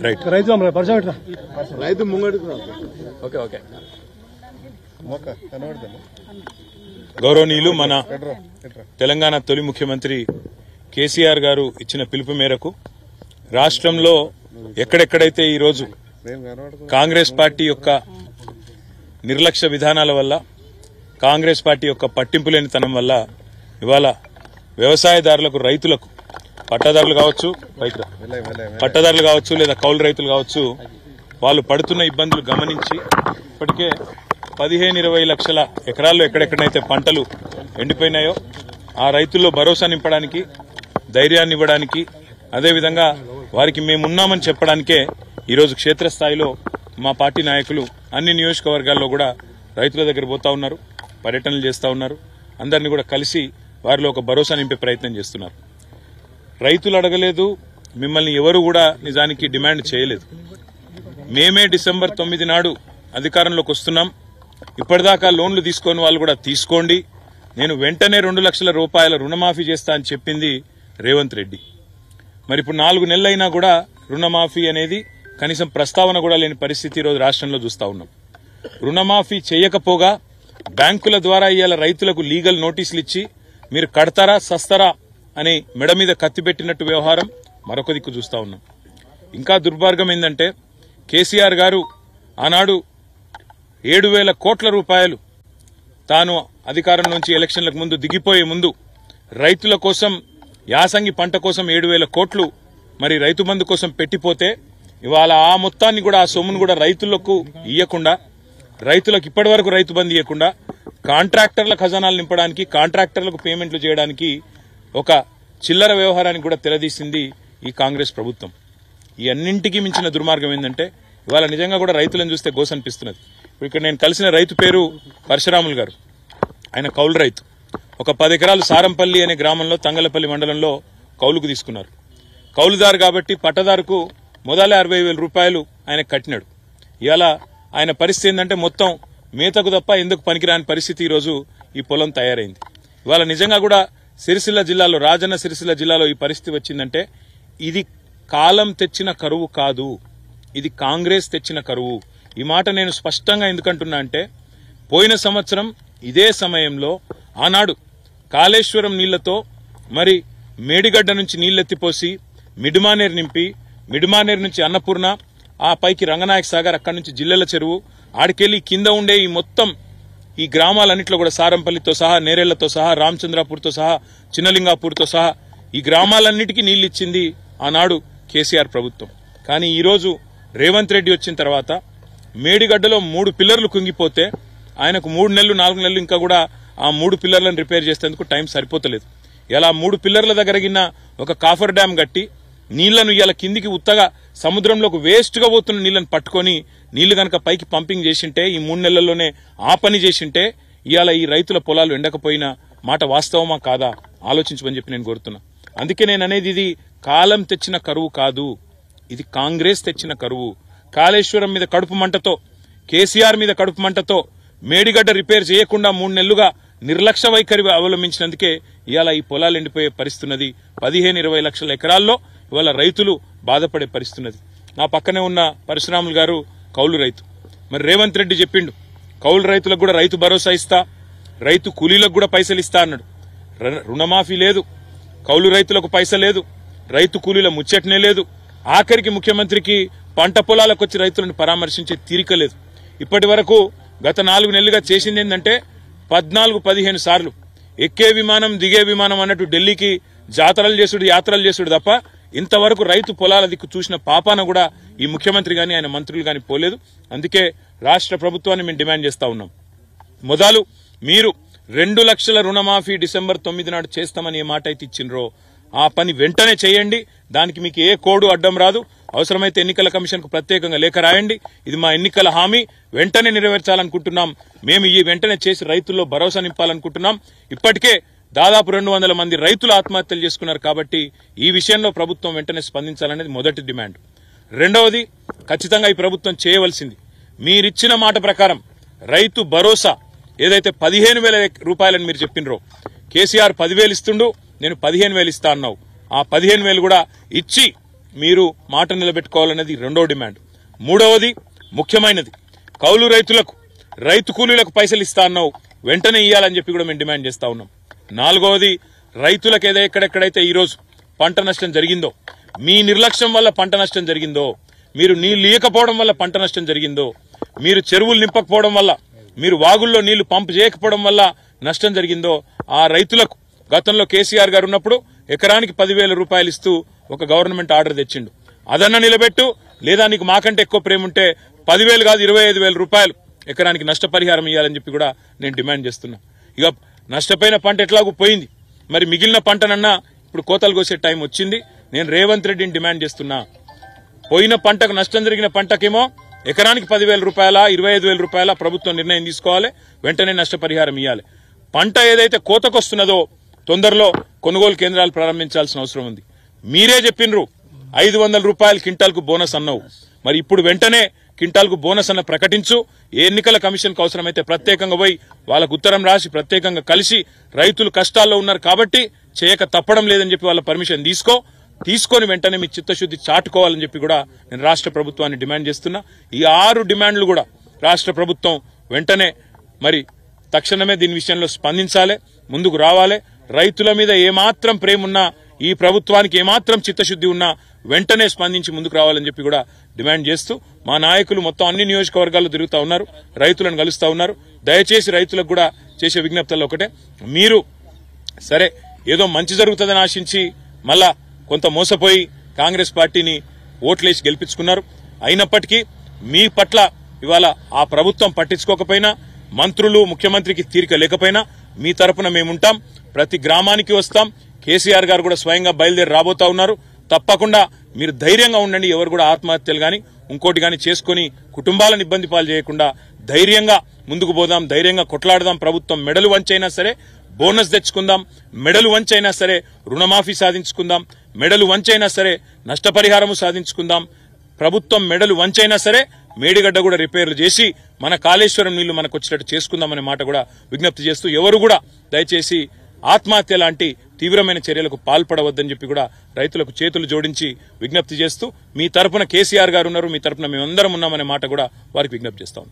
Right రైతు ముంగడు okay okay గౌరవనీయులు మన తెలంగాణ తొలి ముఖ్యమంత్రి కేసీఆర్ గారు ఇచ్చిన పిలుపు మేరకు రాష్ట్రంలో ఎక్కడెక్కడైతే ఈరోజు కాంగ్రెస్ పార్టీ యొక్క నిర్లక్ష్య విధానాల వల్ల కాంగ్రెస్ పార్టీ యొక్క పట్టింపు లేనితనం వల్ల ఇవాళ వ్యవసాయదారులకు రైతులకు పట్టాదారులు కావచ్చు లేదా కౌలు రైతులు కావచ్చు వాళ్ళు పడుతున్న ఇబ్బందులు గమనించి ఇప్పటికే 15-20 లక్షల ఎకరాల్లో ఎక్కడెక్కడైతే పంటలు ఎండిపోయినాయో ఆ రైతుల్లో భరోసా నింపడానికి ధైర్యాన్ని ఇవ్వడానికి అదేవిధంగా వారికి మేమున్నామని చెప్పడానికే ఈరోజు క్షేత్రస్థాయిలో మా పార్టీ నాయకులు అన్ని నియోజకవర్గాల్లో కూడా రైతుల దగ్గర పోతా ఉన్నారు, పర్యటనలు చేస్తూ ఉన్నారు. అందరినీ కూడా కలిసి వారిలో ఒక భరోసా నింపే ప్రయత్నం చేస్తున్నారు. రైతులు అడగలేదు, మిమ్మల్ని ఎవరు కూడా నిజానికి డిమాండ్ చేయలేదు. మేమే డిసెంబర్ 9 నాడు అధికారంలోకి వస్తున్నాం. ఇప్పటిదాకా లోన్లు తీసుకొని వాళ్ళు కూడా తీసుకోండి, నేను వెంటనే 2 లక్షల రూపాయల రుణమాఫీ చేస్తా అని చెప్పింది రేవంత్ రెడ్డి. మరి ఇప్పుడు 4 నెలలైనా కూడా రుణమాఫీ అనేది కనీసం ప్రస్తావన కూడా లేని పరిస్థితి ఈరోజు రాష్ట్రంలో చూస్తా ఉన్నాం. రుణమాఫీ చేయకపోగా బ్యాంకుల ద్వారా ఇవాళ రైతులకు లీగల్ నోటీసులు ఇచ్చి మీరు కడతారా సస్తారా అని మెడ మీద కత్తిపెట్టినట్టు వ్యవహారం మరొక దిక్కు చూస్తా ఉన్నాం. ఇంకా దుర్మార్గం ఏంటంటే కేసీఆర్ గారు ఆనాడు 7,000 కోట్ల రూపాయలు తాను అధికారం నుంచి ఎలక్షన్లకు ముందు దిగిపోయే ముందు రైతుల కోసం యాసంగి పంట కోసం 7,000 కోట్లు మరి రైతు బంధు కోసం పెట్టిపోతే ఇవాళ ఆ మొత్తాన్ని కూడా ఆ సొమ్మును కూడా రైతులకు ఇయ్యకుండా, రైతులకు ఇప్పటి వరకు రైతు బంధు ఇవ్వకుండా కాంట్రాక్టర్ల ఖజానాలు నింపడానికి కాంట్రాక్టర్లకు పేమెంట్లు చేయడానికి ఒక చిల్లర వ్యవహారానికి కూడా తెరదీసింది ఈ కాంగ్రెస్ ప్రభుత్వం. ఈ అన్నింటికీ మించిన దుర్మార్గం ఏంటంటే ఇవాళ నిజంగా కూడా రైతులను చూస్తే గోసనిపిస్తున్నది. ఇక్కడ నేను కలిసిన రైతు పేరు పరశురాములు గారు. ఆయన కౌలు రైతు. ఒక 10 ఎకరాలు సారంపల్లి అనే గ్రామంలో తంగలపల్లి మండలంలో కౌలుకు తీసుకున్నారు. కౌలుదారు కాబట్టి పట్టదారుకు మొదలే 60,000 రూపాయలు ఆయన కట్టినాడు. ఇవాళ ఆయన పరిస్థితి ఏంటంటే మొత్తం మేతకు తప్ప ఎందుకు పనికిరాని పరిస్థితి ఈరోజు ఈ పొలం తయారైంది. ఇవాళ నిజంగా కూడా సిరిసిల్ల జిల్లాలో, రాజన్న సిరిసిల్ల జిల్లాలో ఈ పరిస్థితి వచ్చిందంటే ఇది కాలం తెచ్చిన కరువు కాదు, ఇది కాంగ్రెస్ తెచ్చిన కరువు. ఈ మాట నేను స్పష్టంగా ఎందుకంటున్నా అంటే పోయిన సంవత్సరం ఇదే సమయంలో ఆనాడు కాళేశ్వరం నీళ్లతో మరి మేడిగడ్డ నుంచి నీళ్లెత్తిపోసి మిడ్మానేరు నింపి, మిడ్మానేరు నుంచి అన్నపూర్ణ, ఆ పైకి రంగనాయక సాగర్, అక్కడి నుంచి జిల్లెల చెరువు, ఆడికెళ్లి కింద ఉండే ఈ మొత్తం ఈ గ్రామాలన్నింటిలో కూడా సారంపల్లితో సహా, నేరేళ్లతో సహా, రామచంద్రాపూర్తో సహా, చిన్నలింగాపూర్తో సహా ఈ గ్రామాలన్నిటికీ నీళ్లిచ్చింది ఆనాడు కేసీఆర్ ప్రభుత్వం. కానీ ఈరోజు రేవంత్ రెడ్డి వచ్చిన తర్వాత మేడిగడ్డలో 3 పిల్లర్లు కుంగిపోతే ఆయనకు 3 నెలలు 4 నెలలు ఇంకా కూడా ఆ 3 పిల్లర్లను రిపేర్ చేసేందుకు టైం సరిపోతలేదు. ఇలా 3 పిల్లర్ల దగ్గర గిన్న ఒక కాఫర్ డ్యాం కట్టి నీళ్లను ఇలా కిందికి ఉత్తగా సముద్రంలోకి వేస్ట్ గా పోతున్న నీళ్లను పట్టుకొని నీళ్లు గనక పైకి పంపింగ్ చేసింటే ఈ 3 నెలల్లోనే ఆ పని చేసింటే ఇవాళ ఈ రైతుల పొలాలు ఎండకపోయిన మాట వాస్తవమా కాదా ఆలోచించమని చెప్పి నేను కోరుతున్నా. అందుకే నేను అనేది ఇది కాలం తెచ్చిన కరువు కాదు, ఇది కాంగ్రెస్ తెచ్చిన కరువు. కాళేశ్వరం మీద కడుపు మంటతో, కేసీఆర్ మీద కడుపు మంటతో మేడిగడ్డ రిపేర్ చేయకుండా 3 నెలలుగా నిర్లక్ష్య వైఖరి అవలంబించినందుకే ఇవాళ ఈ పొలాలు ఎండిపోయే పరిస్థితున్నది. 15-20 లక్షల ఎకరాల్లో ఇవాళ రైతులు బాధపడే పరిస్థితున్నది. నా పక్కనే ఉన్న పరశురాములు గారు కౌలు రైతు. మరి రేవంత్ రెడ్డి చెప్పిండు కౌలు రైతులకు కూడా రైతు భరోసా ఇస్తా, రైతు కూలీలకు కూడా పైసలు ఇస్తా అన్నాడు. రుణమాఫీ లేదు, కౌలు రైతులకు పైసలు లేదు, రైతు కూలీల ముచ్చటనే లేదు. ఆఖరికి ముఖ్యమంత్రికి పంట పొలాలకు వచ్చి రైతులను పరామర్శించే తీరిక లేదు. ఇప్పటి వరకు గత 4 నెలలుగా చేసింది ఏంటంటే 14-15 సార్లు ఎక్కే విమానం దిగే విమానం అన్నట్టు ఢిల్లీకి జాతరలు చేసుడు యాత్రలు చేసుడు తప్ప ఇంతవరకు రైతు పొలాల దిక్కు చూసిన పాపాన కూడా ఈ ముఖ్యమంత్రి గాని ఆయన మంత్రులు గాని పోలేదు. అందుకే రాష్ట్ర ప్రభుత్వాన్ని మేము డిమాండ్ చేస్తా ఉన్నాం. మొదలు మీరు 2 లక్షల రుణమాఫీ డిసెంబర్ 9 నాడు చేస్తామని ఏ మాట అయితే ఇచ్చిండ్రో ఆ పని వెంటనే చేయండి. దానికి మీకు ఏ కోడు అడ్డం రాదు. అవసరమైతే ఎన్నికల కమిషన్ కు ప్రత్యేకంగా లేఖ రాయండి. ఇది మా ఎన్నికల హామీ, వెంటనే నెరవేర్చాలనుకుంటున్నాం. మేము ఈ వెంటనే చేసి రైతుల్లో భరోసా నింపాలనుకుంటున్నాం. ఇప్పటికే దాదాపు 200 మంది రైతులు ఆత్మహత్యలు చేసుకున్నారు. కాబట్టి ఈ విషయంలో ప్రభుత్వం వెంటనే స్పందించాలనేది మొదటి డిమాండ్. రెండవది, ఖచ్చితంగా ఈ ప్రభుత్వం చేయవలసింది మీరిచ్చిన మాట ప్రకారం రైతు భరోసా ఏదైతే 15,000 రూపాయలని మీరు చెప్పినరో, కేసీఆర్ 10,000 ఇస్తుండు, నేను 15,000 ఇస్తా అన్నావు. ఆ 15,000 కూడా ఇచ్చి మీరు మాట నిలబెట్టుకోవాలనేది రెండో డిమాండ్. మూడవది ముఖ్యమైనది, కౌలు రైతులకు రైతు కూలీలకు పైసలు ఇస్తా అన్నావు, వెంటనే ఇవ్వాలని చెప్పి కూడా మేము డిమాండ్ చేస్తా ఉన్నాం. నాలుగవది, రైతులకు ఎక్కడెక్కడైతే ఈరోజు పంట నష్టం జరిగిందో, మీ నిర్లక్ష్యం వల్ల పంట నష్టం జరిగిందో, మీరు నీళ్లు ఇవ్వకపోవడం వల్ల పంట నష్టం జరిగిందో, మీరు చెరువులు నింపకపోవడం వల్ల, మీరు వాగుల్లో నీళ్లు పంపు చేయకపోవడం వల్ల నష్టం జరిగిందో, ఆ రైతులకు గతంలో కేసీఆర్ గారు ఉన్నప్పుడు ఎకరానికి 10,000 రూపాయలు ఇస్తూ ఒక గవర్నమెంట్ ఆర్డర్ తెచ్చిండు. అదన్నా నిలబెట్టు, లేదా నీకు మాకంటే ఎక్కువ ప్రేమ ఉంటే 10,000 కాదు 25,000 రూపాయలు ఎకరానికి నష్టపరిహారం ఇవ్వాలని చెప్పి కూడా నేను డిమాండ్ చేస్తున్నా. ఇక నష్టపోయిన పంట ఎట్లాగూ పోయింది, మరి మిగిలిన పంటనన్నా ఇప్పుడు కోతలు కోసే టైం వచ్చింది. నేను రేవంత్ రెడ్డిని డిమాండ్ చేస్తున్నా, పోయిన పంటకు నష్టం జరిగిన పంటకేమో ఎకరానికి 10,000 రూపాయల 25,000 రూపాయల ప్రభుత్వం నిర్ణయం తీసుకోవాలి, వెంటనే నష్టపరిహారం ఇవ్వాలి. పంట ఏదైతే కోతకొస్తున్నదో తొందరలో కొనుగోలు కేంద్రాలు ప్రారంభించాల్సిన అవసరం ఉంది. మీరే చెప్పినరు 500 రూపాయలు క్వింటాల్కు బోనస్ అన్నావు, మరి ఇప్పుడు వెంటనే క్వింటాల్కు బోనస్ అన్న ప్రకటించు. ఎన్నికల కమిషన్కు అవసరమైతే ప్రత్యేకంగా పోయి వాళ్ళకు ఉత్తరం రాసి ప్రత్యేకంగా కలిసి రైతులు కష్టాల్లో ఉన్నారు కాబట్టి చేయక తప్పడం లేదని చెప్పి వాళ్ళ పర్మిషన్ తీసుకొని వెంటనే మీ చిత్తశుద్ధి చాటుకోవాలని చెప్పి కూడా నేను రాష్ట్ర ప్రభుత్వాన్ని డిమాండ్ చేస్తున్నా. ఈ 6 డిమాండ్లు కూడా రాష్ట్ర ప్రభుత్వం వెంటనే మరి తక్షణమే దీని విషయంలో స్పందించాలి, ముందుకు రావాలి. రైతుల మీద ఏమాత్రం ప్రేమ ఉన్నా, ఈ ప్రభుత్వానికి ఏమాత్రం చిత్తశుద్ధి ఉన్నా వెంటనే స్పందించి ముందుకు రావాలని చెప్పి కూడా డిమాండ్ చేస్తూ మా నాయకులు మొత్తం అన్ని నియోజకవర్గాల్లో తిరుగుతూ ఉన్నారు, రైతులను కలుస్తూ ఉన్నారు. దయచేసి రైతులకు కూడా చేసే విజ్ఞప్తుల్లో ఒకటే, మీరు సరే ఏదో మంచి జరుగుతుందని ఆశించి మళ్ళా కొంత మోసపోయి కాంగ్రెస్ పార్టీని ఓట్లేసి గెలిపించుకున్నారు. అయినప్పటికీ మీ పట్ల ఇవాళ ఆ ప్రభుత్వం పట్టించుకోకపోయినా, మంత్రులు ముఖ్యమంత్రికి తీరిక లేకపోయినా మీ తరపున మేముంటాం, ప్రతి గ్రామానికి వస్తాం. కేసీఆర్ గారు కూడా స్వయంగా బయలుదేరి రాబోతా ఉన్నారు. తప్పకుండా మీరు ధైర్యంగా ఉండండి. ఎవరు కూడా ఆత్మహత్యలు గాని ఇంకోటి గాని చేసుకుని కుటుంబాలను ఇబ్బంది పాలు చేయకుండా ధైర్యంగా ముందుకు పోదాం, ధైర్యంగా కొట్లాడదాం. ప్రభుత్వం మెడలు వంచైనా సరే బోనస్ తెచ్చుకుందాం, మెడలు వంచైనా సరే రుణమాఫీ సాధించుకుందాం, మెడలు వంచైనా సరే నష్టపరిహారము సాధించుకుందాం. ప్రభుత్వం మెడలు వంచైనా సరే మేడిగడ్డ కూడా రిపేర్లు చేసి మన కాళేశ్వరం నీళ్లు మనకు వచ్చేటట్టు చేసుకుందామనే మాట కూడా విజ్ఞప్తి చేస్తూ, ఎవరు కూడా దయచేసి ఆత్మహత్య లాంటి తీవ్రమైన చర్యలకు పాల్పడవద్దని చెప్పి కూడా రైతులకు చేతులు జోడించి విజ్ఞప్తి చేస్తూ, మీ తరపున కేసీఆర్ గారు ఉన్నారు, మీ తరపున మేమందరం ఉన్నామనే మాట కూడా వారికి విజ్ఞప్తి చేస్తాం.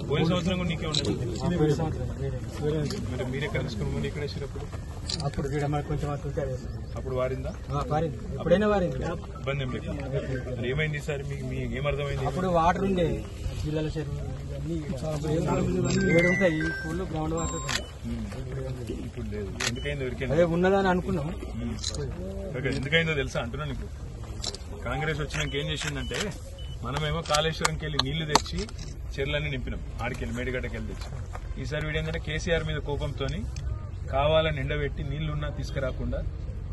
పోయిన సంవత్సరం కూడా నీకే ఉండదు. మీరే కలుసుకుని ఇక్కడ వేసినప్పుడు అప్పుడు వారిందా? అప్పుడైనా వారింది, ఇబ్బంది ఏం లేదు. మరి ఏమైంది సార్, మీకు ఏమర్థమైంది? అప్పుడు వాటర్ ఉండే జిల్లాల చెరువు ఉంటాయి, స్కూల్లో గ్రౌండ్ వాటర్ ఇప్పుడు లేదు. ఎందుకైందో అదే ఉన్నదని అనుకున్నాం. ఎందుకైందో తెలుసా అంటున్నా నీకు. కాంగ్రెస్ వచ్చినాక ఏం చేసిందంటే, మనమేమో కాళేశ్వరంకి వెళ్ళి నీళ్లు తెచ్చి చెర్లన్నీ నింపినాం, ఆడికెళ్ళి మేడిగడ్డకి వెళ్ళి తెచ్చి. ఈసారి వీడేంటంటే కేసీఆర్ మీద కోపంతో కావాలని ఎండబెట్టి నీళ్లున్నా తీసుకురాకుండా,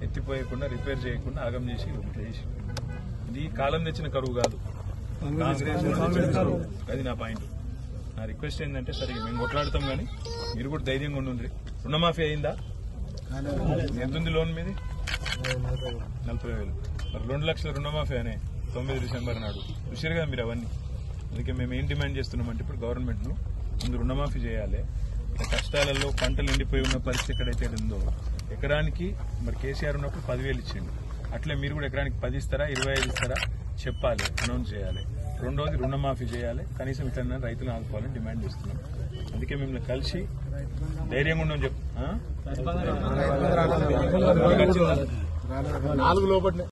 ఎత్తిపోయకుండా, రిపేర్ చేయకుండా ఆగం చేసి చేసి. ఇది కాలం తెచ్చిన కరువు కాదు, కాంగ్రెస్ కరువు. అది నా పాయింట్. నా రిక్వెస్ట్ ఏంటంటే, సరే మేము కొట్లాడతాం కానీ మీరు కూడా ధైర్యంగా ఉండండి. రుణమాఫీ అయిందా? ఎంతుంది లోన్ మీది? 40,000. మరి 2 లక్షల రుణమాఫీ అనే 9 డిసెంబర్ నాడు చూసారు కదా మీరు అవన్నీ. అందుకే మేము ఏం డిమాండ్ చేస్తున్నామంటే, ఇప్పుడు గవర్నమెంట్ను ముందు రుణమాఫీ చేయాలి. కష్టాలలో పంటలు ఎండిపోయి ఉన్న పరిస్థితి ఎక్కడైతే ఉందో, ఎకరానికి మరి కేసీఆర్ ఉన్నప్పుడు 10,000 ఇచ్చిండు. అట్లే మీరు కూడా ఎకరానికి 10 ఇస్తారా 25 ఇస్తారా చెప్పాలి, అనౌన్స్ చేయాలి. రెండోది రుణమాఫీ చేయాలి, కనీసం ఇట్లా రైతులు ఆదుకోవాలని డిమాండ్ చేస్తున్నాం. అందుకే మిమ్మల్ని కలిసి ధైర్యంగా ఉండని చెప్పు. 4 లోపల